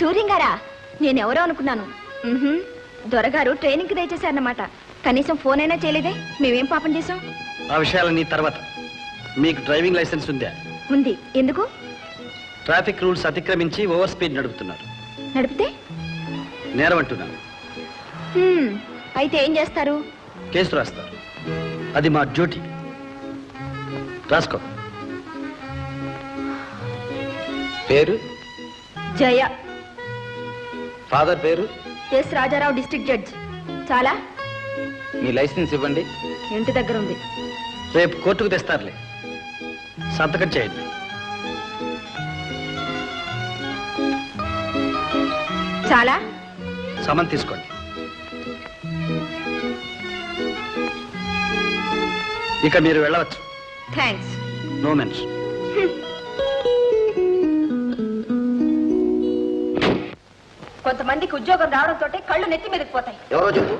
సూర్యం గారా? నేనెవరో అనుకున్నాను. దొరగారు ట్రైనింగ్ కి దయచేశారన్నమాట. కనీసం ఫోన్ అయినా చేయలేదే. మేమేం పాపం చేసాం? ఆ విషయాలన్నీ తర్వాత. మీకు డ్రైవింగ్ లైసెన్స్ ఉందా? ఉంది. ఎందుకు? ట్రాఫిక్ రూల్స్ అతిక్రమించి ఓవర్ స్పీడ్ నడుపుతున్నారు. నడిపితే నేరం అంటున్నాను. అయితే ఏం చేస్తారు? కేసు రాస్తారు. అది మా డ్యూటీ. రాసుకో. పేరు జయ. ఫాదర్ పేరు ఎస్ రాజారావు, డిస్ట్రిక్ట్ జడ్జ్. చాలా. మీ లైసెన్స్ ఇవ్వండి. ఇంటి దగ్గర ఉంది. రేపు కోర్టుకు తెస్తారులే. సంతకం చేయండి. చాలా. సమన్ తీసుకోండి. ఇక మీరు వెళ్ళవచ్చు. థ్యాంక్స్. No mention. కొంతమందికి ఉద్యోగం రావడంతో కళ్ళు నెత్తి మీదకి పోతాయి. ఎవరో చెప్పు,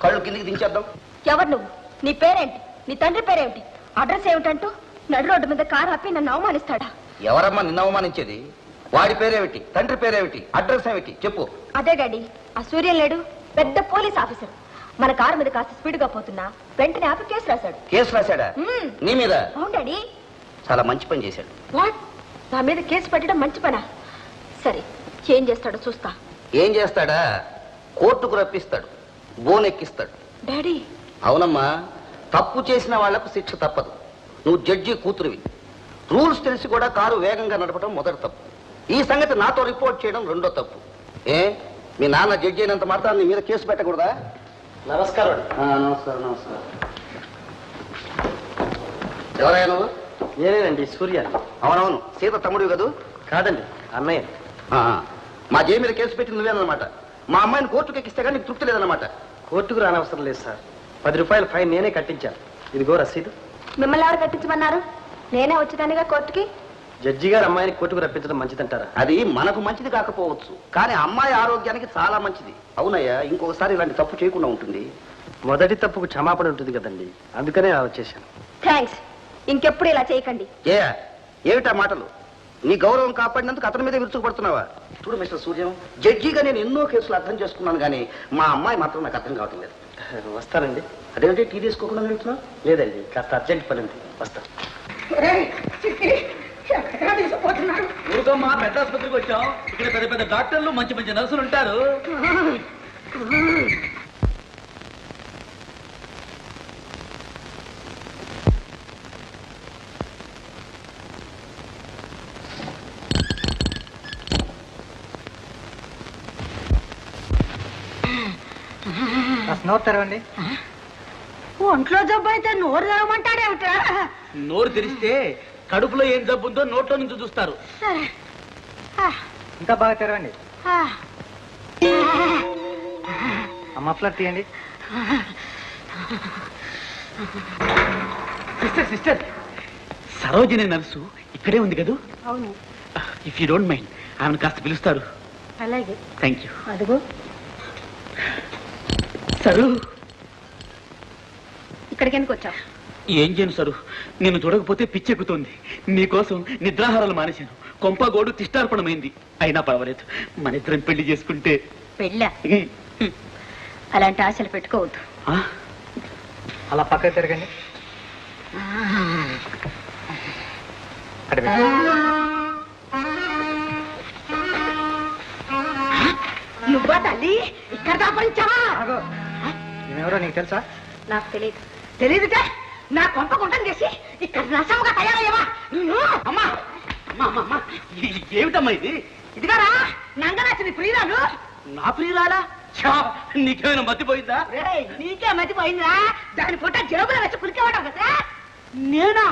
కళ్ళు కిందికి దించేద్దాం. ఎవరు నువ్వు? నీ పేరేంటి? నీ తండ్రి పేరేమిటి? అడ్రస్ ఏమిటంటూ నడు రోడ్డు మీద కారు ఆపి నన్ను అవమానిస్తాడా? ఎవరమ్మా నిన్ను అవమానించేది? వాడి పేరేమిటి, తండ్రి పేరేమిటి, అడ్రస్ ఏమిటి చెప్పు. అదే డాడీ, ఆ సూర్యం లేడు, పెద్ద పోలీస్ ఆఫీసర్. మన కారు మీద కాస్త స్పీడ్ గా పోతున్నా వెంటనే ఆపి కేసు రాశాడు. కేసు రాశాడా? నీ మీద? అవును డాడీ. చాలా మంచి పని చేశాడు. వాట్? నా మీద కేసు పెట్టడం మంచి పనా? సరే, ఏం చేస్తాడో చూస్తా. ఏం చేస్తాడా? కోర్టుకు రప్పిస్తాడు, బోన్ ఎక్కిస్తాడు. డాడీ. అవునమ్మా, తప్పు చేసిన వాళ్లకు శిక్ష తప్పదు. నువ్వు జడ్జి కూతురువి. రూల్స్ తెలిసి కూడా కారు వేగంగా నడపడం మొదటి తప్పు. ఈ సంగతి నాతో రిపోర్ట్ చేయడం రెండో తప్పు. మీ నాన్న జడ్జి అయినంత మాత్రం నీ మీద కేసు పెట్టకూడదా? నమస్కారం. నమస్కారం. నమస్కారం. ఎవరైనా నువ్వు? నేనేనండి, సూర్య. అవునవును, సీత తమ్ముడివి కదూ? కాదండి, అన్నయ్య. మా జయ మీద కేసు పెట్టి నువ్వేనమాట. మా అమ్మాయిని కోర్టుకు ఎక్కిస్తే కానీ నీకు తృప్తి లేదన్నమాట. కోర్టుకు రానవసరం లేదు సార్. 10 రూపాయల ఫైన్ నేనే కట్టించాను. ఇదిగో రసీదు. మిమ్మల్ని ఎవరు కట్టించమన్నారు? నేనే వచ్చేదానిగా కోర్టుకి. జడ్జి గారు అమ్మాయిని కోర్టుకు రప్పించడం మంచిదంటారా? అది మనకు మంచిది కాకపోవచ్చు, కానీ అమ్మాయి ఆరోగ్యానికి చాలా మంచిది. అవునయ్యా, ఇంకొకసారి ఇలాంటి తప్పు చేయకుండా ఉంటుంది. మొదటి తప్పుకు క్షమాపణ ఉంటుంది కదండి, అందుకనే వచ్చేసాను. థ్యాంక్స్. ఇంకెప్పుడు ఇలా చేయకండి. ఏమిటా మాటలు? నీ గౌరవం కాపాడినందుకు అతని మీద విరుచుకుపడుతున్నావా? చూడు మిస్టర్ సూర్యం, జడ్జిగా నేను ఎన్నో కేసులు అర్థం చేసుకున్నాను, కానీ మా అమ్మాయి మాత్రం నాకు అర్థం కావటం లేదు. వస్తానండి. అదేంటి టీ తీసుకోకుండా వెళ్తున్నావు? లేదండి, కాస్త అర్జెంట్ పని ఉంది. వస్తాను. ఊరుకోమ్మా, పెద్ద ఆసుపత్రికి వచ్చాం. ఇక్కడ పెద్ద పెద్ద డాక్టర్లు, మంచి మంచి నర్సులు ఉంటారు. నోరు తెరవండి. ఒంట్లో జబ్బు అయితే నోరు తెరవమంటాడేమిటా? నోరు తెరిస్తే కడుపులో ఏం జబ్బు ఉందో నోట్లో నుంచి చూస్తారు. ఇంకా బాగా తెరవండి. మఫ్లర్ తీయండి. సిస్టర్ సిస్టర్, సరోజిని నర్సు ఇక్కడే ఉంది కదూ? అవును. ఇఫ్ యూ డోంట్ మైండ్ ఆమెను కాస్త పిలుస్తారు. అలాగే. Thank you. అదిగో. సరు, ఇక్కడికి ఎందుకు వచ్చావు? ఏం చేయను సరు, నిన్ను చూడకపోతే పిచ్చెక్కుతోంది. నీకోసం నిద్రాహారాలు మానేశాను. కొంపగోడు తిష్టార్పణమైంది. అయినా పర్వాలేదు, మన ఇద్దరం పెళ్లి చేసుకుంటే. పెళ్ళా? అలాంటి ఆశలు పెట్టుకోవద్దు. అలా పక్కకు తిరగండి. నువ్వా తల్లి? ఇక్కడ దాపరించావా? ఎవరో నీకు తెలుసా? నాకు తెలియదు. తెలియదుట? నా కొంప గుంటం చేసి ఇక్కడ నసముగా తయారయ్యావా? అమ్మా అమ్మా అమ్మా, ఏమిటమ్మా ఇది? ఇదిగారా నంగరాచి ప్రియురాలు. నా ప్రియురాలా? నీకేమైనా మతిపోయిందా? నీకే మతిపోయిందా? దాని పుట్ట జేబులో వచ్చి కులికేవాడు కదా. నేనా?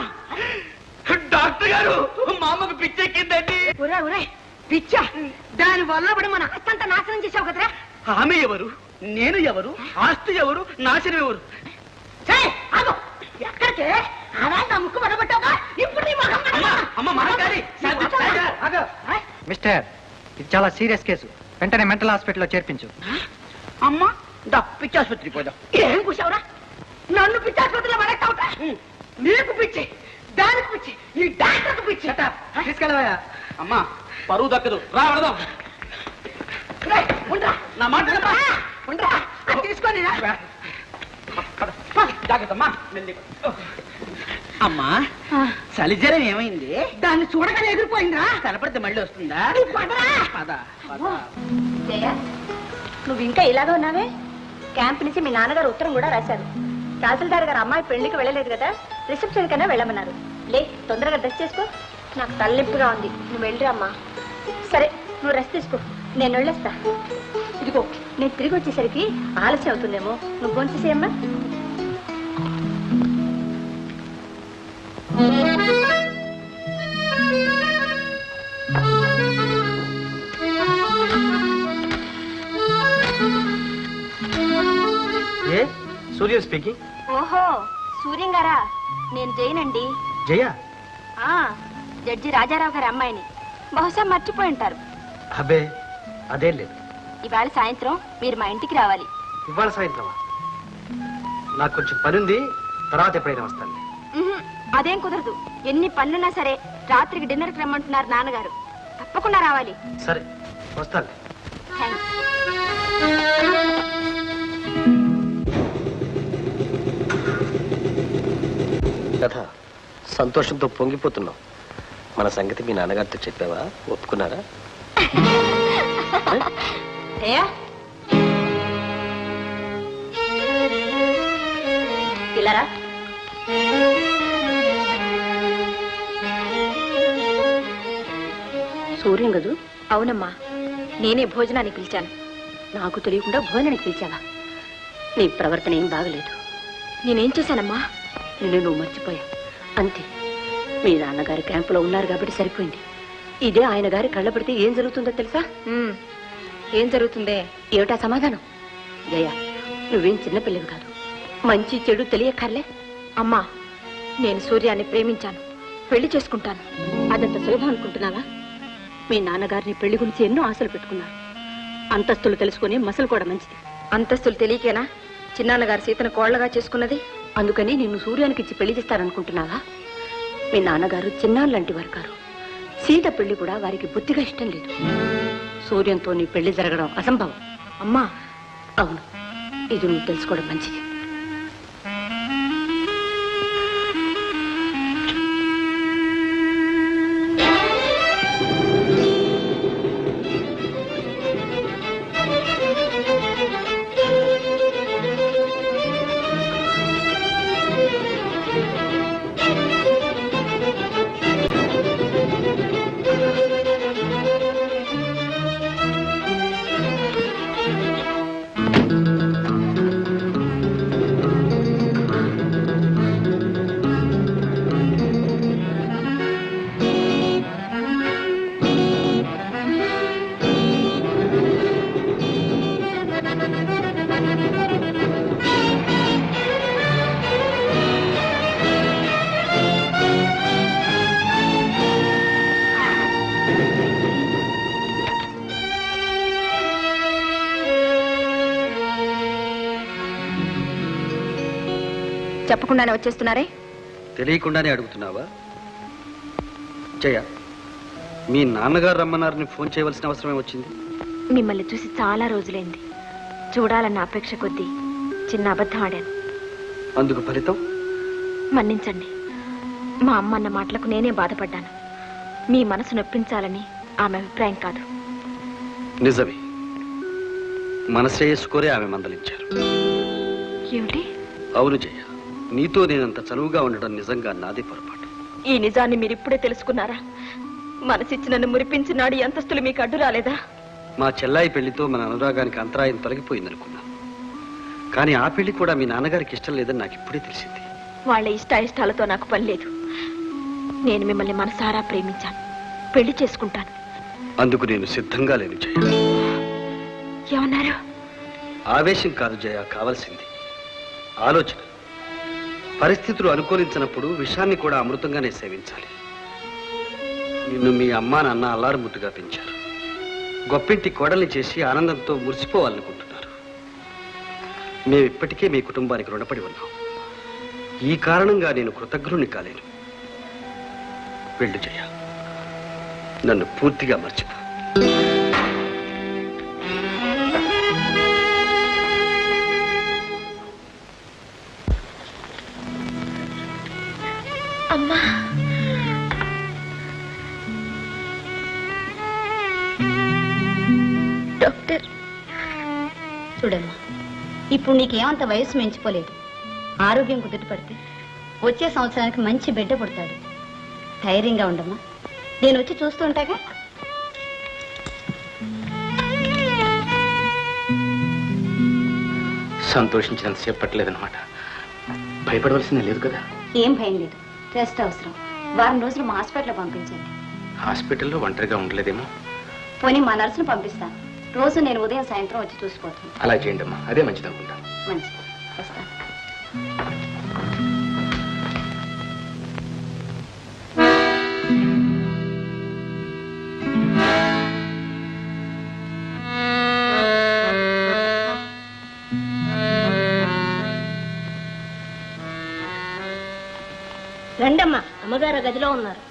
డాక్టర్ గారు, మా అమ్మకు పిచ్చెక్కిందండి. ఒరే ఒరే, పిచ్చా? దాని వల్ల పడి మన ఆస్తంతా నాశనం చేసావు కదరా. ఆమె ఎవరు, నేను ఎవరు, ఆస్తి ఎవరు, నాశనం ఎవరు? ఎక్కడికే అలా ముక్కు పడబట్టావా? ఇప్పుడు మిస్టర్, ఇది చాలా సీరియస్ కేసు. వెంటనే మెంటల్ హాస్పిటల్లో చేర్పించు. అమ్మా, పిచ్చి ఆసుపత్రికి పోదాం. ఏం కూర్చోవరా? నన్ను పిచ్చి ఆసుపత్రిలో పడేస్తావుట? నీకు పిచ్చి, దానికి పిచ్చి, ఈ డాక్టర్కి పిచ్చి. తీసుకెళ్ళవా? అమ్మా, పరువు దక్కదు, రా వెళదాం. నా మాట తీసుకొని జాగ్రత్తమ్మా. అమ్మా చలిజ్వరం ఏమైంది? దాన్ని చూడగానే ఎగిరిపోయిందా? కనపడితే మళ్ళీ వస్తుందా? జయ, నువ్వు ఇంకా ఇలాగే ఉన్నావే? క్యాంప్ నుంచి మీ నాన్నగారు ఉత్తరం కూడా రాశారు. తహసీల్దార్ గారు అమ్మాయి పెళ్లికి వెళ్ళలేదు కదా, రిసెప్షన్ కన్నా వెళ్ళమన్నారు. లే, తొందరగా డ్రెస్ చేసుకో. నాకు తలనొప్పిగా ఉంది, నువ్వు వెళ్ళరా అమ్మా. సరే, నువ్వు రెస్ట్ తీసుకో, నేను వెళ్ళేస్తా. ఇదిగో, నేను తిరిగి వచ్చేసరికి ఆలస్యం అవుతుందేమో, నువ్వు భోంచేసేయమ్మా. సూర్య స్పీకింగ్. ఓహో, సూర్యం గారా? నేను జయనండి. జయ? జడ్జి రాజారావు గారి అమ్మాయిని. బహుశా మర్చిపోయి ఉంటారు. అబ్బే, అదేం లేదు. ఇవాళ సాయంత్రం మీరు మా ఇంటికి రావాలి. ఇవాళ సాయంత్రమా? నాకు కొంచెం పని ఉంది, తర్వాత ఎప్పుడైనా వస్తాను. అదేం కుదరదు. ఎన్ని పనులున్నా సరే రాత్రికి డిన్నర్కి రమ్మంటున్నారు నాన్నగారు. తప్పకుండా రావాలి. సరే, వస్తాను. థ్యాంక్స్. కథ సంతోషంతో పొంగిపోతున్నావు. మన సంగతి మీ నాన్నగారితో చెప్పావా? ఒప్పుకున్నారా? ఇలారా. సూర్యం గదు? అవునమ్మా, నేనే భోజనానికి పిలిచాను. నాకు తెలియకుండా భోజనానికి పిలిచావా? నీ ప్రవర్తన ఏం బాగలేదు. నేనేం చేశానమ్మా? నిన్ను నువ్వు మర్చిపోయా అంతే. మీ నాన్నగారి క్యాంపులో ఉన్నారు కాబట్టి సరిపోయింది. ఇదే ఆయన గారి కళ్ళ పడితే ఏం జరుగుతుందో తెలుసా? ఏం జరుగుతుందే? ఏమిటా సమాధానం? జయ, నువ్వేం చిన్నపిల్లవి కాదు. మంచి చెడు తెలియక్కర్లే. అమ్మా, నేను సూర్యాన్ని ప్రేమించాను, పెళ్లి చేసుకుంటాను. అదంత సులభం అనుకుంటున్నావా? మీ నాన్నగారిని పెళ్లి గురించి ఎన్నో ఆశలు పెట్టుకున్నారు. అంతస్తులు తెలుసుకుని మసలు కూడా మంచిది. అంతస్తులు తెలియకేనా చిన్నాన్నగారు సీతను కోళ్లగా చేసుకున్నది? అందుకని నిన్ను సూర్యానికి ఇచ్చి పెళ్లి చేస్తారనుకుంటున్నావా? మీ నాన్నగారు చిన్నాన్న లాంటి వారు కారు. సీత పెళ్లి కూడా వారికి బుద్ధిగా ఇష్టం లేదు. సూర్యంతో నీ పెళ్లి జరగడం అసంభవం. అమ్మా, అవును, ఇది నువ్వు తెలుసుకోవడం మంచిది. చెప్పకుండానే వచ్చేస్తున్నారే? తెలియకుండానే అడుగుతున్నావా? జయ, మీ నాన్నగారు రమ్మన్నారని ఫోన్ చేయవలసిన అవసరమే వచ్చింది? మిమ్మల్ని చూసి చాలా రోజులైంది. చూడాలన్న అపేక్ష కొద్దీ చిన్న అబద్ధం ఆడాను. అందుకు ఫలితం? మన్నించండి. మా అమ్మ అన్న మాటలకు నేనే బాధపడ్డాను. మీ మనసు నొప్పించాలని ఆమె అభిప్రాయం కాదు. నిజమే, మన శ్రేయస్సు కోరే ఆమె మందలించారు. ఏమిటి? అవును జయ, నీతో నేనంత చనువుగా ఉండడం నిజంగా నాదే పొరపాటు. ఈ నిజాన్ని మీరు ఇప్పుడే తెలుసుకున్నారా? మనసిచ్చి నన్ను మురిపించినాడు ఈ అంతస్తులు మీకు అడ్డు రాలేదా? మా చెల్లాయి పెళ్లితో మన అనురాగానికి అంతరాయం తొలగిపోయిందనుకున్నాను. కానీ ఆ పెళ్లి కూడా మీ నాన్నగారికి ఇష్టం లేదని నాకు ఇప్పుడే తెలిసింది. వాళ్ళ ఇష్టాయిష్టాలతో నాకు పని లేదు. నేను మిమ్మల్ని మనసారా ప్రేమించాను, పెళ్లి చేసుకుంటాను. అందుకు నేను సిద్ధంగా లేను జయ. ఏమన్నారు? ఆవేశం కాదు జయ కావలసింది, ఆలోచన. పరిస్థితులు అనుకూలించినప్పుడు విషాన్ని కూడా అమృతంగానే సేవించాలి. నిన్ను మీ అమ్మా నాన్న అల్లారుముద్దుగా పెంచారు. గొప్పింటి కోడల్ని చేసి ఆనందంతో మురిసిపోవాలనుకుంటున్నారు. మేము ఇప్పటికే మీ కుటుంబానికి రుణపడి ఉన్నాం. ఈ కారణంగా నేను కృతజ్ఞుణ్ణి కాలేను. వెళ్ళు జయ, నన్ను పూర్తిగా మర్చిపో. అమ్మా డాక్టర్ చూడమ్మా, ఇప్పుడు నీకేమంత వయసు మించిపోలేదు. ఆరోగ్యం కుదుట పడితే వచ్చే సంవత్సరానికి మంచి బిడ్డ పుడతాడు. ధైర్యంగా ఉండమ్మా, నేను వచ్చి చూస్తూ ఉంటాగా. సంతోషించినంత చెప్పట్లేదన్నమాట. భయపడవలసిందే లేదు కదా? ఏం భయం లేదు, రెస్ట్ అవసరం. వారం రోజులు మా హాస్పిటల్లో పంపించండి. హాస్పిటల్లో ఒంటరిగా ఉండలేదేమో. పోనీ మా నర్సును పంపిస్తాను. రోజు నేను ఉదయం సాయంత్రం వచ్చి చూసిపోతాను. అలా చేయండి అమ్మా, అదే మంచిది అనుకుంటా. మంచిది, వస్తాను. రండమ్మా, అమ్మగారు గదిలో ఉన్నారు.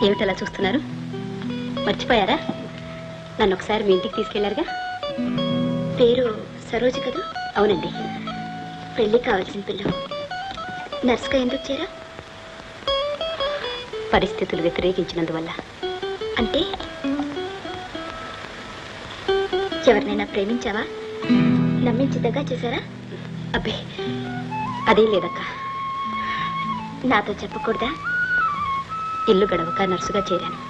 ఏమిటలా చూస్తున్నారు? మర్చిపోయారా? నన్ను ఒకసారి మీ ఇంటికి తీసుకెళ్లారుగా. పేరు సరోజ కదా? అవునండి. పెళ్లి కావాల్సిన పిల్ల. నర్సుగా ఎందుకు చేరా? పరిస్థితులు వ్యతిరేకించినందువల్ల. అంటే ఎవరినైనా ప్రేమించావా? నమ్మించిద్దగా చేశారా? అబ్బే అదేం లేదక్క. నాతో చెప్పకూడదా? ఇల్లు గడవక నర్సుగా చేరాను.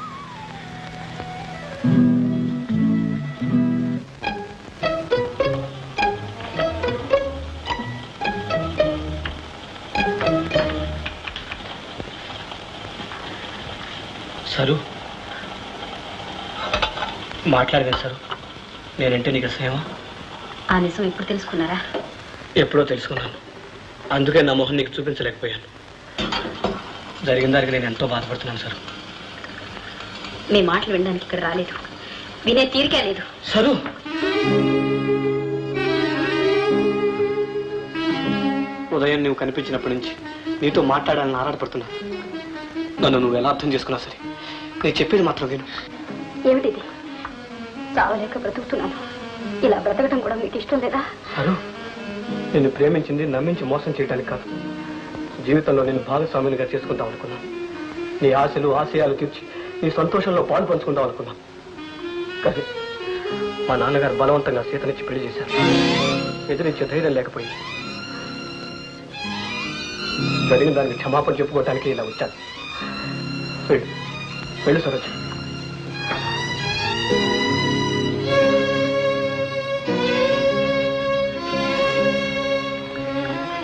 సరు, మాట్లాడగా సరు, నేనంటే నీకు అసహ్యమా? ఆ నిజం ఇప్పుడు తెలుసుకున్నారా? ఎప్పుడో తెలుసుకున్నాను. అందుకే నా మొహం నీకు చూపించలేకపోయాను. జరిగిన దానికి నేను ఎంతో బాధపడుతున్నాను సరు. మీ మాటలు వినడానికి ఇక్కడ రాలేదు. వినే తీరికే లేదు. సరు, ఉదయం నువ్వు కనిపించినప్పటి నుంచి నీతో మాట్లాడాలని ఆరాటపడుతున్నాను. నన్ను నువ్వు ఎలా అర్థం చేసుకున్నా సరే, నేను చెప్పేది మాత్రం విను. ఏమిటిది? చావలేక బ్రతుకుతున్నాను. ఇలా బ్రతకడం కూడా మీకు ఇష్టం లేదా? సరు, నిన్ను ప్రేమించింది నమ్మించి మోసం చేయడానికి కాదు. జీవితంలో నేను భాగస్వామినిగా చేసుకుందాం అనుకున్నాను. నీ ఆశలు ఆశయాలు తీర్చి నీ సంతోషంలో పాలు పంచుకుందాం అనుకున్నాను. కానీ మా నాన్నగారు బలవంతంగా సీతనిచ్చి పెళ్లి చేశారు. ఎదిరించే ధైర్యం లేకపోయింది. జరిగిన దానికి క్షమాపణ చెప్పుకోవటానికి ఇలా వచ్చాను. వెళ్ళు సరోజ.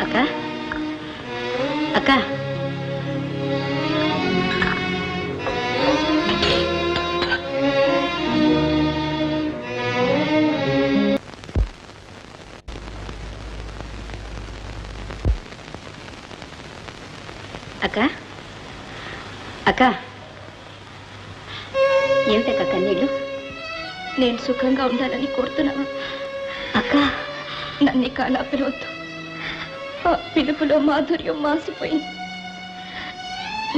అక్క అక్క అక్క అక్క ఏమిటక్క కన్నీళ్ళు? నేను సుఖంగా ఉండాలని కోరుతున్నాను అక్క. నన్ను కాలా పిలవద్దు. ఆ పిలుపులో మాధుర్యం మాసిపోయింది.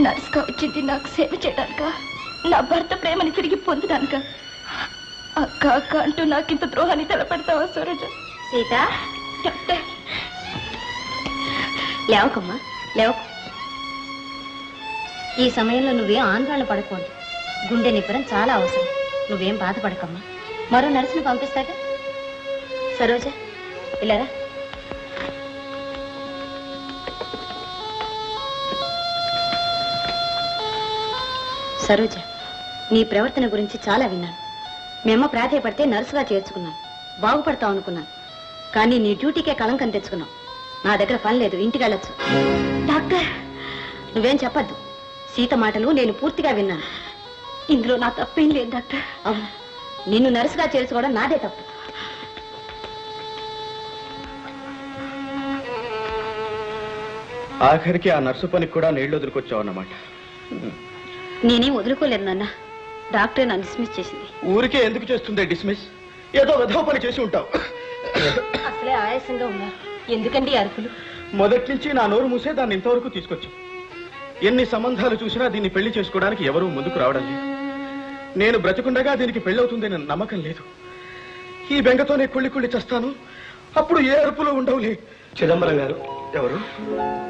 నర్సుగా వచ్చింది నాకు సేవ చేయడానిక, నా భర్త ప్రేమని తిరిగి పొందడానిక? అక్క అక్క అంటూ నాకింత ద్రోహాన్ని తలపెడతావా సరోజ? సీత, డాక్టర్ లేవకమ్మా, లేవకు. ఈ సమయంలో నువ్వేం ఆందోళన పడకూడదు. గుండె నిబ్బరం చాలా అవసరం. నువ్వేం బాధపడకమ్మా. మరో నర్సును పంపిస్తాగా. సరోజ ఇలారా. సరోజ, నీ ప్రవర్తన గురించి చాలా విన్నాను. మేమ ప్రాధాయపడితే నర్సుగా చేర్చుకున్నాను. బాగుపడతావు అనుకున్నాను. కానీ నీ డ్యూటీకే కళంకం తెచ్చుకున్నావు. నా దగ్గర పని లేదు, ఇంటికి వెళ్ళొచ్చు. డాక్టర్, నువ్వేం చెప్పద్దు. సీత మాటలు నేను పూర్తిగా విన్నాను. ఇందులో నా తప్పేం లేదు డాక్టర్. అవును, నిన్ను నర్సుగా చేర్చుకోవడం నాదే తప్పు. ఆఖరికి ఆ నర్సు పనికి కూడా నీళ్లు వదులుకొచ్చావు అన్నమాట. నేనేం వదులుకోలేదు నాన్న. డాక్టర్ నన్ను డిస్మిస్ చేసింది. ఊరికే ఎందుకు చేస్తుందే డిస్మిస్? ఏదో విధవ పని చేసి ఉంటావు. అసలే ఆయాసంగా ఉన్నారు. ఎందుకండి అరుపులు? మొదటి నుంచి నా నోరు మూసే దాన్ని ఇంతవరకు తీసుకొచ్చాం. ఎన్ని సంబంధాలు చూసినా దీన్ని పెళ్లి చేసుకోవడానికి ఎవరూ ముందుకు రావడం లేదు. నేను బ్రతికుండగా దీనికి పెళ్ళవుతుందని నమ్మకం లేదు. ఈ బెంగతోనే కుళ్ళి చస్తాను. అప్పుడు ఏ అరుపులో ఉండవులే. చిదంబరం గారు ఎవరు?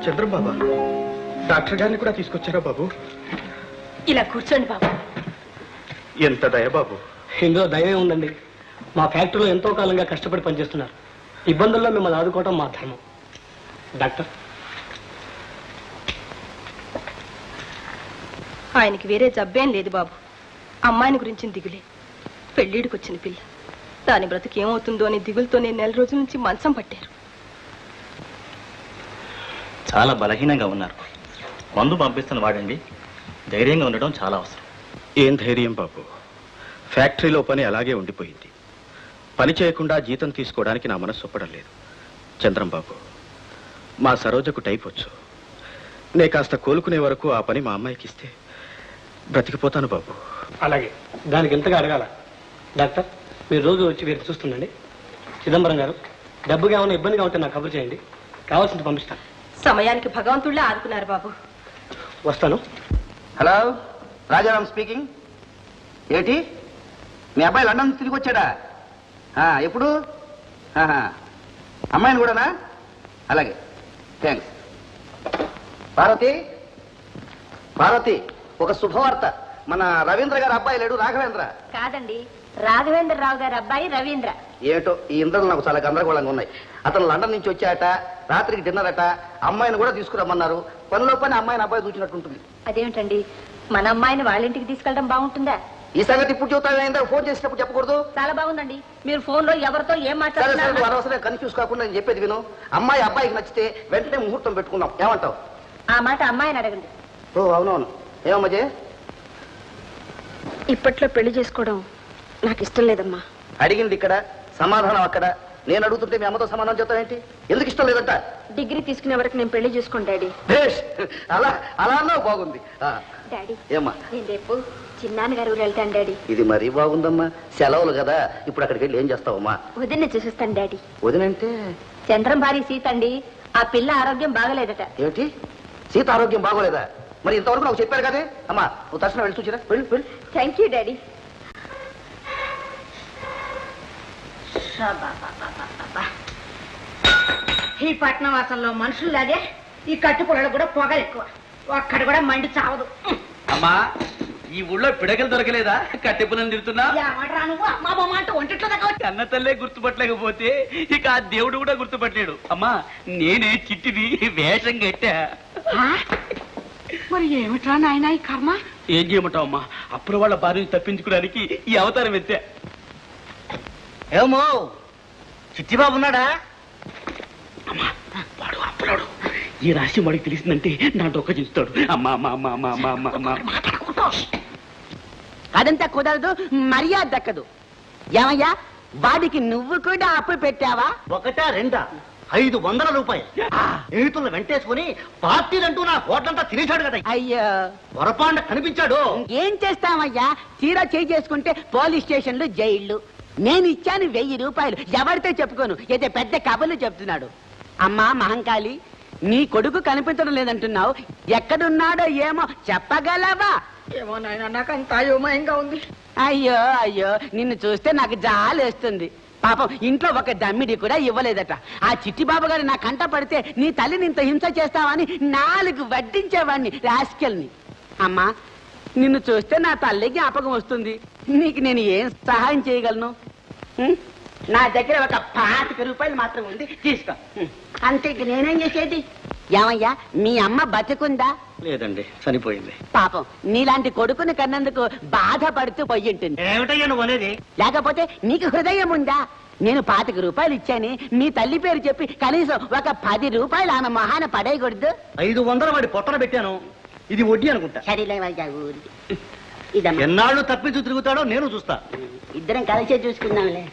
చంద్రబాబా. డాక్టర్ గారిని కూడా తీసుకొచ్చారా బాబు? ఇలా కూర్చోండి బాబు. ఎంత దయ బాబు. ఇందులో దయమే ఉందండి. మా ఫ్యాక్టరీలో ఎంతో కాలంగా కష్టపడి పనిచేస్తున్నారు. ఇబ్బందుల్లో మిమ్మల్ని ఆదుకోవటం మా ధర్మం. డాక్టర్, ఆయనకి వేరే జబ్బేం లేదు బాబు. అమ్మాయిని గురించి దిగులే. పెళ్ళిడికి వచ్చిన పిల్ల, దాని బ్రతుకు ఏమవుతుందో అని దిగులతోనే 4 రోజుల నుంచి మంచం పట్టారు. చాలా బలహీనంగా ఉన్నారు. మందు పంపిస్తున్న వాడండి. ధైర్యంగా ఉండడం చాలా అవసరం. ఏం ధైర్యం బాబు. ఫ్యాక్టరీలో పని అలాగే ఉండిపోయింది. పని చేయకుండా జీతం తీసుకోవడానికి నా మనసు ఒప్పడం లేదు. చంద్రం బాబు, మా సరోజకు టైప్ వచ్చు. నే కాస్త కోలుకునే వరకు ఆ పని మా అమ్మాయికి ఇస్తే బ్రతికిపోతాను బాబు. అలాగే, దానికి ఎంతగా అడగాల. డాక్టర్, మీరు రోజు వచ్చి వీరు చూస్తుండండి. చిదంబరం గారు, డబ్బుగా ఏమైనా ఇబ్బందిగా ఉంటే నాకు కబురు చేయండి. కావాల్సింది పంపిస్తాను. సమయానికి భగవంతుళ్ళే ఆదుకున్నారు బాబు. వస్తాను. Hello, Rajaram speaking. ఏంటి, మీ అబ్బాయి లండన్ నుంచి తిరిగి వచ్చాడా? ఎప్పుడు? అమ్మాయిని కూడానా? అలాగే, థ్యాంక్స్. పార్వతి, పార్వతి, ఒక శుభవార్త. మన రవీంద్ర గారి అబ్బాయి లేడు, రాఘవేంద్ర. కాదండి, రాఘవేంద్రరావు గారి అబ్బాయి రవీంద్ర. ఏమిటో ఈ ఇంద్రలు నాకు చాలా గందరగోళంగా ఉన్నాయి. అతను లండన్ నుంచి వచ్చాట, రాత్రికి డిన్నర్ అట. అమ్మాయిని కూడా తీసుకురమ్మన్నారు. పనిలో పని అమ్మాయిని అబ్బాయి చూసినట్టుంటుంది. అదేమిటండి, మన అమ్మాయిని వాళ్ళ ఇంటికి తీసుకెళ్ళడం బాగుంటుందా? ఈ సంగతి ఇప్పుడు చెబుతాను, ఫోన్ చేసినప్పుడు చెప్పకూడదు. చాలా బాగుందండి. మీరు ఫోన్ లో ఎవరితో ఏం మాట్లాడుతున్నారు? అనవసరం కన్ఫ్యూజ్ కాకుండా నేను చెప్పేది విను. అమ్మాయి అబ్బాయికి నచ్చితే వెంటనే ముహూర్తం పెట్టుకుందాం. ఏమంటావు? ఆ మాట అమ్మాయిని అడగండి. ఓ అవునవును. ఏమమ్మా? ఇప్పట్లో పెళ్లి చేసుకోవడం నాకు ఇష్టం లేదమ్మా. అడిగింది ఇక్కడ, సమాధానం అక్కడ. నేను అడుగుతుంటే మీ అమ్మతో సమాధానం చెప్తానేంటి? ఎందుకు ఇష్టం లేదంట? డిగ్రీ తీసుకునే వరకు నేను పెళ్లి చేసుకోండి డాడీ. అలా అలా అన్నావు, బాగుంది. డాడీ, ఏమ్మా? నేను రేపు చిన్నాన్న గారు ఊరు వెళ్తాను డాడీ. ఇది మరీ బాగుందమ్మా. సెలవులు కదా, ఇప్పుడు అక్కడికి వెళ్ళి ఏం చేస్తావమ్మా? వదిన చూసిస్తాను డాడీ. వదినంటే చంద్రం భార్య సీత అండి. ఆ పిల్ల ఆరోగ్యం బాగలేదట. ఏమిటి? సీత ఆరోగ్యం బాగోలేదా? మరి ఇంతవరకు నాకు చెప్పారు కదే. అమ్మా, నువ్వు తక్షణం వెళ్ళి చూసిరా. వెళ్ళు. Thank you daddy. ఈ పట్నం వాసంలో మనుషులు అదే, ఈ కట్టుపుల్లలు కూడా పొగ ఎక్కువ. ఒక్కడు కూడా మండి చావదు. అమ్మా, ఈ ఊళ్ళో పిడకలు దొరకలేదా? కట్టెపులను తిడుతున్నా. కన్న తల్లే గుర్తుపట్టలేకపోతే ఇక ఆ దేవుడు కూడా గుర్తుపట్టలేడు. అమ్మా, నేనే చిట్టిది వేషం కట్టా. మరి ఏమిట్రా నాయన ఈ కర్మ? ఏం చేయమంటావు అమ్మా? అప్పుడు వాళ్ళ భార్యను తప్పించుకోవడానికి ఈ అవతారం ఎత్తా. ఏమో చిట్టిబాబు ఉన్నాడా? అమ్మా, వాడు అప్పులాడు. ఈ రాశి వాడికి తెలిసిందంటే నా డొక్క చూస్తాడు. అమ్మా అమ్మా అమ్మా అమ్మా అమ్మా అమ్మా అమ్మా. అదంతా కుదరదు, మర్యాద దక్కదు. ఏమయ్యా, వాడికి నువ్వు కూడా అప్పు పెట్టావా? 1 2 500 రూపాయలు స్నేహితులను వెంటేసుకుని పార్టీలంటూ నా కోట్లంతా తినేశాడు కదా. అయ్యో, పొరపాండ కనిపించాడు. ఏం చేస్తామయ్యా, చీర చేసుకుంటే పోలీస్ స్టేషన్లు, జైళ్లు. నేను ఇచ్చాను 1000 రూపాయలు. ఎవరితో చెప్పుకోను, ఏదో పెద్ద కబుర్లు చెప్తున్నాడు. అమ్మా మహంకాళి, నీ కొడుకు కనిపించడం లేదంటున్నావు. ఎక్కడున్నాడో ఏమో చెప్పగలవా? ఏమో నాయన, నాకు అంత అయోమయంగా ఉంది. అయ్యో అయ్యో, నిన్ను చూస్తే నాకు జాలేస్తుంది. పాపం ఇంట్లో ఒక దమ్మిడి కూడా ఇవ్వలేదట. ఆ చిట్టిబాబు గారు నా కంట పడితే నీ తల్లిని ఇంత హింస చేస్తావని 4 వడ్డించేవాడిని, రాస్కెల్ని. అమ్మా, నిన్ను చూస్తే నా తల్లికి జ్ఞాపకం వస్తుంది. నీకు నేను ఏం సహాయం చేయగలను? నా దగ్గర ఒక 25 రూపాయలు మాత్రం ఉంది, తీసుకో. అంతే, నేనేం చేసేది? ఏమయ్యా, మీ అమ్మ బతికుందా? లేదండి, చనిపోయింది. పాపం నీలాంటి కొడుకుని కన్నందుకు బాధపడుతూ పోయింటుంది. ఏమిటయ్యా నువ్వు అనేది? లేకపోతే నీకు హృదయం ఉందా? నేను 25 రూపాయలు ఇచ్చాని మీ తల్లి పేరు చెప్పి కనీసం ఒక 10 రూపాయలు ఆమె మొహాన పడేయకూడదు? 500 వాడి పొట్టన పెట్టాను. ఇది వడ్డీ అనుకుంటా. సరేలేవయ్యా, ఇదమ్మా. ఎన్నాళ్ళు తప్పించు తిరుగుతాడో నేను చూస్తా. ఇద్దరం కలిసే చూసుకుందాంలే.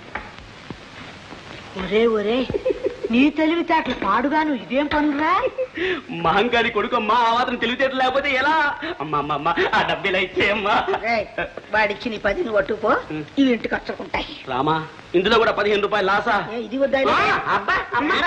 ఒరే ఒరే, నీ తెలివితేటలు పాడుగాను ఇదేం పనురా? మహంకాళి కొడుకమ్మా, ఆ మాత్రం తెలివితేటలు లేకపోతే ఎలా? అమ్మా అమ్మ అమ్మ, ఆ డబ్బిలా ఇచ్చేయమ్మా. వాడిచ్చి నీ 10 పట్టుకో, ఇవి ఇంటికి ఖర్చుకుంటాయి. రామా, ఇందులో కూడా 15 రూపాయలు లాసా? ఇది వద్దా? అబ్బా అమ్మా.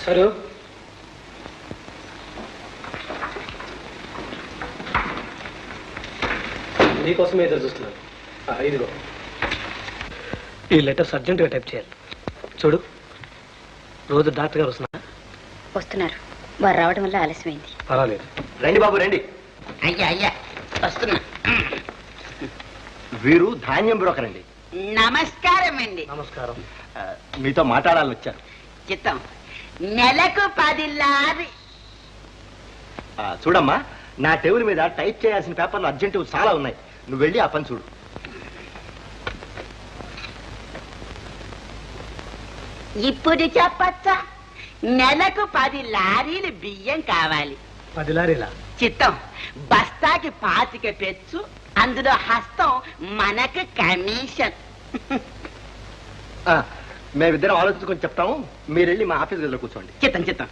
సరే, నీకోసమే ఎదురు చూస్తున్నాను. ఇదిగో, ఈ లెటర్స్ అర్జెంటుగా టైప్ చేయాలి. చూడు, రోజు డాక్టర్ గారు వస్తున్నారు. వారు రావడం వల్ల ఆలస్యమైంది. పర్వాలేదు. రండి బాబు రండి. అయ్యా అయ్యా వస్తున్నా. వీరు ధాన్యం బ్రోకర్ అండి. నమస్కారం అండి. నమస్కారం. మీతో మాట్లాడాలని వచ్చారు. చిత్తం, నెలకు 10 లారీ. చూడమ్మా, నా టేబుల్ మీద టైప్ చేయాల్సిన పేపర్లు అర్జెంట్ చాలా ఉన్నాయి. నువ్వు వెళ్ళి ఆ పని చూడు. ఇప్పుడు చెప్పచ్చా? నెలకు 10 లారీలు బియ్యం కావాలి. 10 లారీలా? చిత్తం, బస్తాకి 25 పెచ్చు, అందులో హస్తం మనకు కమిషన్. మేమిద్దరం ఆలోచించుకొని చెప్తాము. మీరు వెళ్ళి మా ఆఫీస్ గదిలో కూర్చోండి. చిత్తం చిత్తం.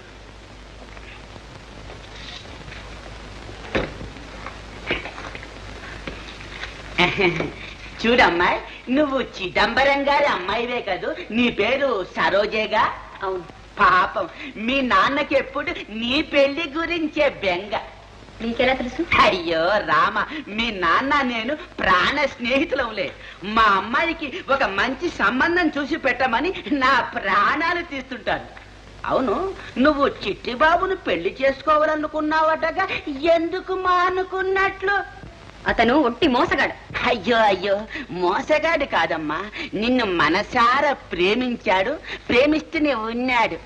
చూడమ్మాయి, నువ్వు చిదంబరం గారి అమ్మాయివే కదూ? నీ పేరు సరోజేగా? అవును. పాపం మీ నాన్నకి ఎప్పుడు నీ పెళ్లి గురించే బెంగ. నీకెలా తెలుసు? అయ్యో రామ, మీ నాన్న నేను ప్రాణ స్నేహితులవులే. మా అమ్మాయికి ఒక మంచి సంబంధం చూసి పెట్టమని నా ప్రాణాలు తీస్తుంటాను. అవును, నువ్వు చిట్టిబాబును పెళ్లి చేసుకోవాలనుకున్నావటగా, ఎందుకు మానుకున్నట్లు? అతను ఒట్టి మోసగాడు. అయ్యో అయ్యో, మోసగాడు కాదమ్మా, నిన్ను మనసారా ప్రేమించాడు, ప్రేమిస్తూనే ఉన్నాడు.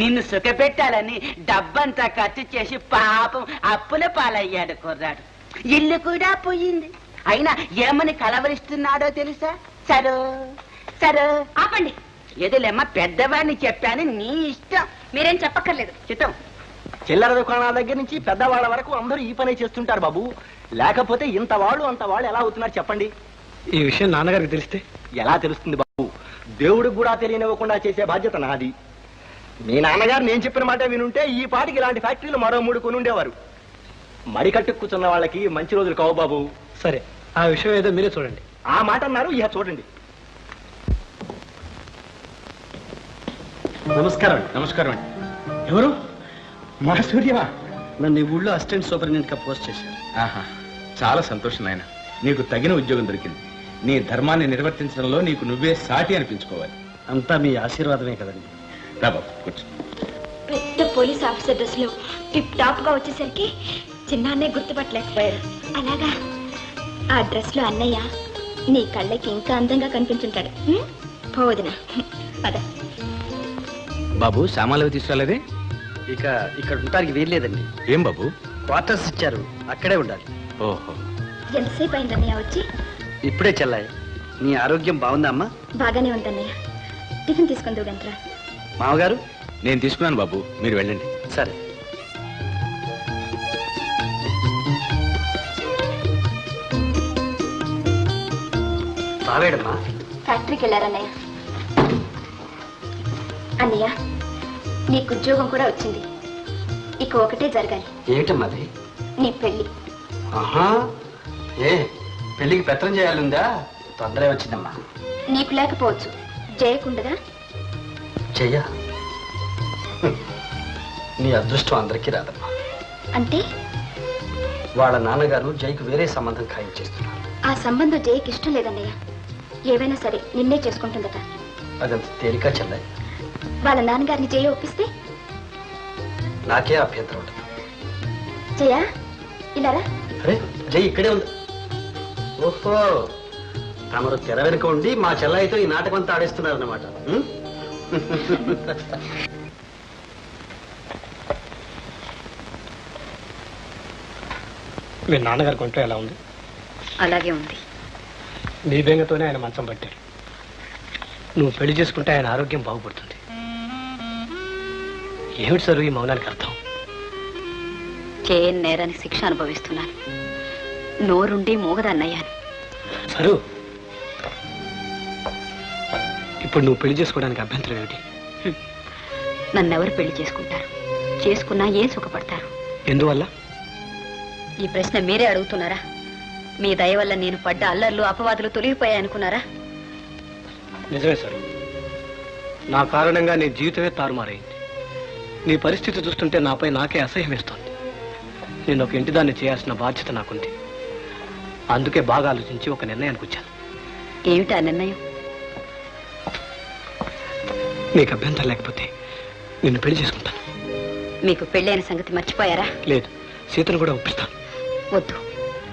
నిన్ను సుఖపెట్టాలని డబ్బంతా ఖర్చు చేసి పాపం అప్పుల పాలయ్యాడు కుర్రాడు. ఇల్లు కూడా పోయింది. అయినా ఏమని కలవరిస్తున్నాడో తెలుసా? సరో సరో. ఆపండి. ఎదులేమ్మా, పెద్దవాడిని చెప్పాను, నీ ఇష్టం. మీరేం చెప్పక్కర్లేదు. చిత్తం, చిల్లర దుకాణాల దగ్గర నుంచి పెద్దవాళ్ళ వరకు అందరూ ఈ పనే చేస్తుంటారు బాబు. లేకపోతే ఇంత వాళ్ళు అంత వాళ్ళు ఎలా అవుతున్నారు చెప్పండి. ఈ విషయం నాన్నగారికి తెలిస్తే? ఎలా తెలుస్తుంది బాబు? దేవుడికి కూడా తెలియనివ్వకుండా చేసే బాధ్యత నాది. మీ నాన్నగారు నేను చెప్పిన మాట వినుంటే ఈ పాటికి ఇలాంటి ఫ్యాక్టరీలు మరో 3 కొని ఉండేవారు. మడికట్టు కూర్చున్న వాళ్ళకి మంచి రోజులు కావు బాబు. సరే, ఆ విషయం ఏదో మీరే చూడండి. ఆ మాట అన్నారు, ఇక చూడండి. నమస్కారం. నమస్కారం అండి. ఎవరు? మా సూర్యవా? నన్ను ఈ ఊళ్ళో అసిస్టెంట్ సూపరింటెండెంట్ గా పోస్ట్ చేశారు. ఆహా, చాలా సంతోషం నాయన. నీకు తగిన ఉద్యోగం దొరికింది. నీ ధర్మాన్ని నిర్వర్తించడంలో నీకు నువ్వే సాటి అనిపించుకోవాలి. అంతా మీ ఆశీర్వాదమే కదండి. రా బాబు, కూర్చో. పెద్ద పోలీస్ ఆఫీసర్ డ్రెస్ లో టిప్ టాప్ గా వచ్చేసరికి చిన్నాన్నే గుర్తుపట్టలేకపోయారు. అలాగా, ఆ డ్రెస్ లో అన్నయ్య నీ కళ్ళకి ఇంకా అందంగా కనిపించుంటాడు. పోవదిన పద. బాబు, సామాన్లు తీసుకురాలేదే? ఇక ఇక్కడ ఉండడానికి వీల్లేదండి. ఏం బాబు? క్వార్టర్స్ ఇచ్చారు, అక్కడే ఉండాలి. ఓహో, ఎంతసేపు అయింది అన్నయ్య వచ్చి? ఇప్పుడే చెల్లాయి. నీ ఆరోగ్యం బాగుందా అమ్మా? బాగానే ఉందన్నయ్య. టిఫిన్ తీసుకుందు గంటరా. మామగారు? నేను తీసుకున్నాను బాబు, మీరు వెళ్ళండి. సరే. బావేడమ్మా? ఫ్యాక్టరీకి వెళ్ళారన్నయ్య. అన్నయ్య, నీకు ఉద్యోగం కూడా వచ్చింది. ఇక ఒకటే జరగాలి. ఏమిటమ్మా అది? నీ పెళ్లి. ఆహా, ఏ పెళ్లికి పెత్తనం చేయాలందా? తొందరే వచ్చిందమ్మా. నీకు లేకపోవచ్చు, జయకుండదా? చెయ్య. నీ అదృష్టం అందరికీ రాదమ్మా. అంటే? వాళ్ళ నాన్నగారు జైకి వేరే సంబంధం ఖాయం చేస్తున్నారు. ఆ సంబంధం జయకి ఇష్టం లేదన్నయ్య. ఏవైనా సరే నిన్నే చేసుకుంటుందట. అదంత తేలిక చెల్లాయి. వాళ్ళ నాన్నగారిని జయ ఒప్పిస్తే? నాకే అభ్యంతరం ఉండదు. జయ, ఇలారా. అరే, జై ఇక్కడే ఉంది. ఓహో, తమరు తెర వెనుక ఉండి మా చెల్లాయితో ఈ నాటకం అంతా ఆడేస్తున్నారు అన్నమాట. మీ నాన్నగారి కొంట్లో ఎలా ఉంది? అలాగే ఉంది. నీ బెంగతోనే ఆయన మంచం పట్టారు. నువ్వు పెళ్లి చేసుకుంటే ఆయన ఆరోగ్యం బాగుపడుతుంది. ఏమిటి సరు ఈ మౌనానికి అర్థం? చేయని నేరానికి శిక్ష అనుభవిస్తున్నాను. నోరుండి మూగదాన్నయ్యాను. సరు, ఇప్పుడు నువ్వు పెళ్లి చేసుకోవడానికి అభ్యంతరం ఏమిటి? నన్నెవరు పెళ్లి చేసుకుంటారు? చేసుకున్నా ఏం సుఖపడతారు? ఎందువల్ల? ఈ ప్రశ్న మీరే అడుగుతున్నారా? మీ దయ వల్ల నేను పడ్డ అల్లర్లు అపవాదులు తొలగిపోయాయనుకున్నారా? నిజమే సార్, నా కారణంగా నీ జీవితమే తారుమారైంది. నీ పరిస్థితి చూస్తుంటే నాపై నాకే అసహ్యం వేస్తోంది. నేను ఒక ఇంటిదాన్ని చేయాల్సిన బాధ్యత నాకుంది. అందుకే బాగా ఆలోచించి ఒక నిర్ణయానికి వచ్చాను. ఏమిటి ఆ నిర్ణయం? నీకు అభ్యంతరం లేకపోతే నిన్ను పెళ్లి చేసుకుంటాను. మీకు పెళ్ళైన సంగతి మర్చిపోయారా? లేదు, సీతను కూడా ఒప్పిస్తాను. వద్దు,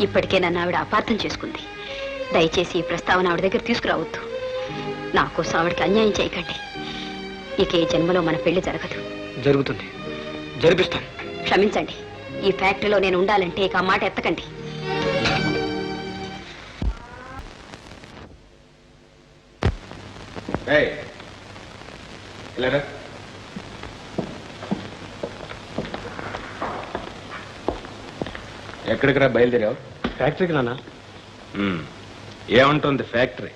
ఇప్పటికే నన్ను ఆవిడ అపార్థం చేసుకుంది. దయచేసి ఈ ప్రస్తావన ఆవిడ దగ్గర తీసుకురావద్దు. నా కోసం ఆవిడకి అన్యాయం చేయకండి. ఇక ఈ జన్మలో మన పెళ్లి జరగదు. జరుగుతుంది, జరిపిస్తాను. క్షమించండి, ఈ ఫ్యాక్టరీలో నేను ఉండాలంటే ఇక ఆ మాట ఎత్తకండి. ఎక్కడికి రా బయలుదేరావు? ఫ్యాక్టరీకి నాన్న. ఏమంటుంది ఫ్యాక్టరీ?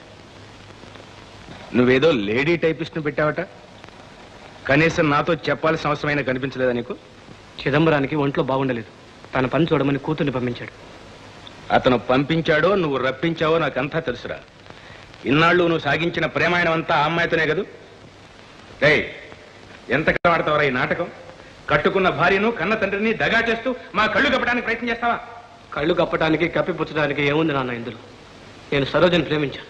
నువ్వేదో లేడీ టైపిస్ట్ని పెట్టావట. కనీసం నాతో చెప్పాల్సిన అవసరమైనా కనిపించలేదా నీకు? చిదంబరానికి ఒంట్లో బాగుండలేదు. తన పని చూడమని కూతుర్ని పంపించాడు. అతను పంపించాడో నువ్వు రప్పించావో నాకంతా తెలుసురా. ఇన్నాళ్ళు నువ్వు సాగించిన ప్రేమాయణం అంతా ఆ అమ్మాయితోనే కదూ. ఎంతగా ఆడతావరా ఈ నాటకం? కట్టుకున్న భార్యను కన్న తండ్రిని దగా చేస్తూ మా కళ్ళు కప్పడానికి ప్రయత్నం చేస్తావా? కళ్ళు కప్పడానికి కప్పిపుచ్చడానికి ఏముంది నాన్న ఇందులో? నేను సరోజని ప్రేమించాను,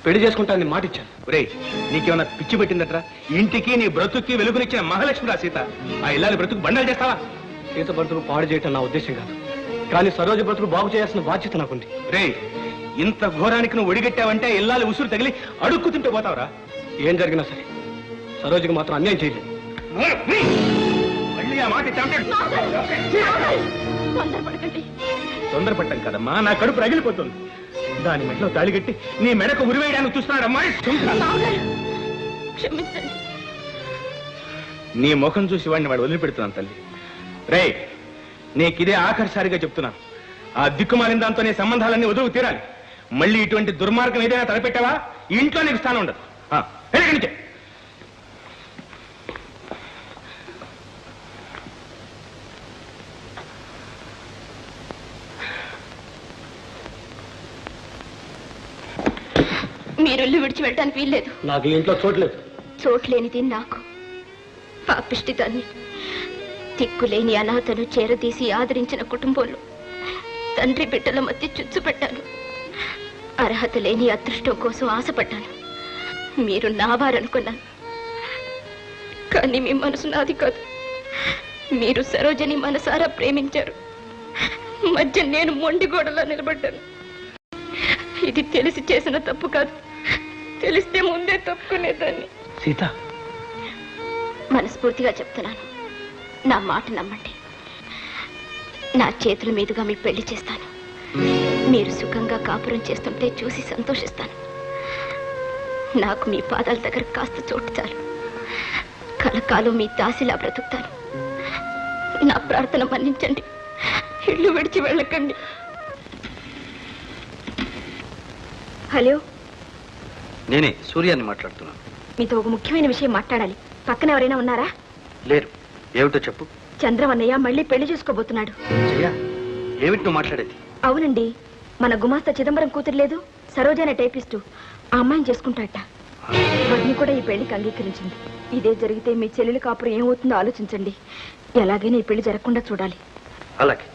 పెళ్లి చేసుకుంటానని మాటిచ్చాను. ఒరేయ్, నీకేమన్నా పిచ్చి పెట్టిందట్రా? ఇంటికి నీ బ్రతుక్కి వెలుగునిచ్చిన మహాలక్ష్మిరా సీత. ఆ ఇల్లాలి బ్రతుకు బండలు చేస్తావా? సీత బ్రతుకు పాడు చేయటం నా ఉద్దేశం కాదు, కానీ సరోజ బ్రతుకు బాగు చేయాల్సిన బాధ్యత నాకుంది. రేయ్, ఇంత ఘోరానికి నువ్వు ఒడిగట్టావంటే ఇల్లాలి ఉసురు తగిలి అడుక్కు తింటూ పోతావురా. ఏం జరిగినా సరే సరోజకి మాత్రం అన్యాయం చేయలేదు. మళ్ళీ ఆ మాట తొందరపడ్డం కదమ్మా, నా కడుపు రగిలిపోతుంది. దాని మెడలో తాళిగట్టి నీ మెడకు ఉరివేయడానికి చూస్తున్నాడమ్మా. క్షమించండి. నీ ముఖం చూసి వాడిని వాడు వదిలిపెడుతున్నాను తల్లి. రేయ్, నీకిదే ఆఖరిసారిగా చెప్తున్నాను. ఆ దిక్కుమాలిన దాంతో నీ సంబంధాలన్నీ వదులు తీరాలి. మళ్ళీ ఇటువంటి దుర్మార్గం ఏదైనా తలపెట్టావా ఇంట్లో నీకు స్థానం ఉండదు. నుంచే మీరు ఇల్లు విడిచి వెళ్ళడానికి వీల్లేదు. నాకు ఇంట్లో చోట్లేదు. చోట్లేనిది నాకు. పాపిష్టిదాన్ని, దిక్కులేని అనాథను చేరదీసి ఆదరించిన కుటుంబంలో తండ్రి బిడ్డల మధ్య చుచ్చు పెట్టాను. అర్హత లేని అదృష్టం కోసం ఆశపడ్డాను. మీరు నా వారనుకున్నాను, కానీ మీ మనసు నాది కాదు. మీరు సరోజని మనసారా ప్రేమించారు. మధ్య నేను మొండిగోడలా నిలబడ్డాను. ఇది తెలిసి చేసిన తప్పు కాదు, తెలిస్తే ముందే తప్పుకునేదాన్ని. సీత, మనస్ఫూర్తిగా చెప్తున్నాను, నా మాట నమ్మండి. నా చేతుల మీదుగా మీ పెళ్లి చేస్తాను. మీరు సుఖంగా కాపురం చేస్తుంటే చూసి సంతోషిస్తాను. నాకు మీ పాదాల దగ్గర కాస్త చోటు చాలు. కలకాలం మీ దాసిలా బ్రతుకుతాను. నా ప్రార్థన మన్నించండి. ఇల్లు విడిచి వెళ్ళకండి. హలో, నేనే సూర్యాన్ని మాట్లాడుతున్నాను. మీతో ఒక ముఖ్యమైన విషయం మాట్లాడాలి. పక్కన ఎవరైనా ఉన్నారా? లేరు. ఏమిటో చెప్పు. చంద్రమన్నయ్య మళ్ళీ పెళ్లి చేసుకోబోతున్నాడు. జయ, ఏమిటి నువ్వు మాట్లాడేది? అవునండి, మన గుమాస్తా చిదంబరం కూతురు లేదు, సరోజన టైపిస్టు, ఆ అమ్మాయిని చేసుకుంటాట. వాటిని కూడా ఈ పెళ్లికి అంగీకరించింది. ఇదే జరిగితే మీ చెల్లెలు కాపురం ఏమవుతుందో ఆలోచించండి. ఎలాగైనా ఈ పెళ్లి జరగకుండా చూడాలి. అలాగే.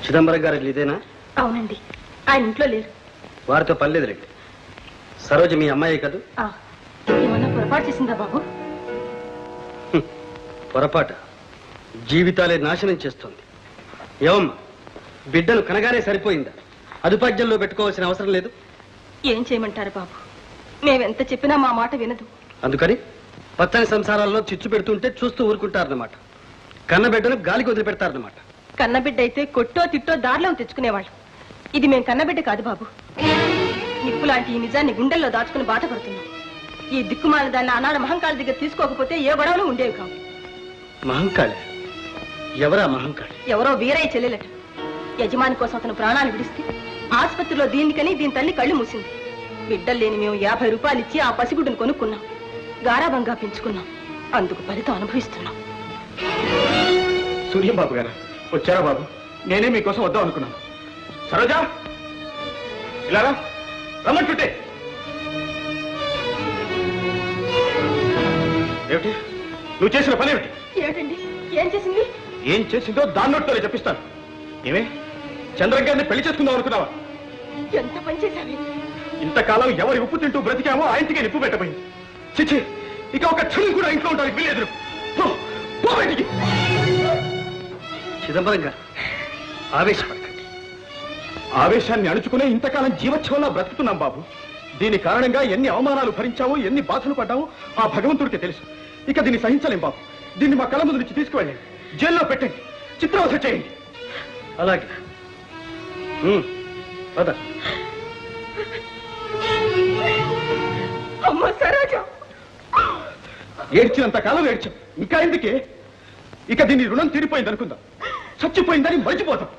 చిదంబరం గారి ఇదేనా? అవునండి. ఆయన ఇంట్లో లేరు. వారితో పని లేదు రండి. సరోజ మీ అమ్మాయి కదా? ఏమన్నా పొరపాటు చేసిందా బాబు? పొరపాటు జీవితాలే నాశనం చేస్తుంది. ఏమమ్మా, బిడ్డను కనగానే సరిపోయిందా? అదుపాజ్యంలో పెట్టుకోవాల్సిన అవసరం లేదు. ఏం చేయమంటారు బాబు? మేమెంత చెప్పినా మా మాట వినదు. అందుకని పచ్చని సంసారాల్లో చిచ్చు పెడుతుంటే చూస్తూ ఊరుకుంటారన్నమాట. కన్నబిడ్డను గాలికి వదిలిపెడతారన్నమాట. కన్నబిడ్డ అయితే కొట్టో తిట్టో దారిలో తెచ్చుకునేవాళ్ళు. ఇది మేం కన్నబిడ్డ కాదు బాబు. నిప్పు లాంటి ఈ నిజాన్ని గుండెల్లో దాచుకుని బాధపడుతున్నాం. ఈ దిక్కుమాల దాన్ని ఆనాడు మహంకాళి దగ్గర తీసుకోకపోతే ఏ గొడవలు ఉండేవి కావు. మహంకాళి? ఎవరా మహంకాళి? ఎవరో వీరయ్య చెల్లెలట. యజమాని కోసం అతను ప్రాణాలు విడిస్తే ఆసుపత్రిలో దీనికని దీని తల్లి కళ్ళు మూసింది. బిడ్డలు లేని మేము 50 రూపాయలు ఇచ్చి ఆ పసిగుడ్డును కొనుక్కున్నాం. గారాబంగా పెంచుకున్నాం. అందుకు ఫలితం అనుభవిస్తున్నాం. సూర్యం బాబు గారు వచ్చారా బాబు? నేనే మీకోసం వద్దాం అనుకున్నాను. సరోజా, ఇలా రమ్మంటుంటే ఏమిటి నువ్వు చేసిన పని ఏమిటి? ఏమిటండి? ఏం చేసింది? ఏం చేసిందో దాని నోటితోనే చెప్పిస్తాను. ఏమే, చంద్రం గారిని పెళ్లి చేసుకుందాం అనుకున్నావా? ఎంత పని చేశావి? ఇంతకాలం ఎవరి ఉప్పు తింటూ బ్రతికామో ఆ ఇంటికే నిప్పు పెట్టబోయింది. చిచ్చి, ఇక ఒక క్షణం కూడా ఇంట్లో ఉంటానికి వీలేదు. బయటికి. చిదంబరం గారు, ఆవేశపడకండి. ఆవేశాన్ని అణుచుకునే ఇంతకాలం జీవోత్సవంలా బ్రతుకుతున్నాం బాబు. దీని కారణంగా ఎన్ని అవమానాలు భరించావో, ఎన్ని బాధలు పడ్డావో ఆ భగవంతుడికి తెలుసు. ఇక దీన్ని సహించలేం బాబు. దీన్ని మా కళ్ళ ముందు నుంచి తీసుకువెళ్ళండి, జైల్లో పెట్టండి, చిత్రవస చేయండి. అలాగే పద. అమ్మ సరోజ, ఏడ్చినంత కాలం ఏడ్చాం, ఇంకా ఎందుకే? ఇక దీని రుణం తీరిపోయింది అనుకుందాం, చచ్చిపోయిందని మర్చిపోతాం.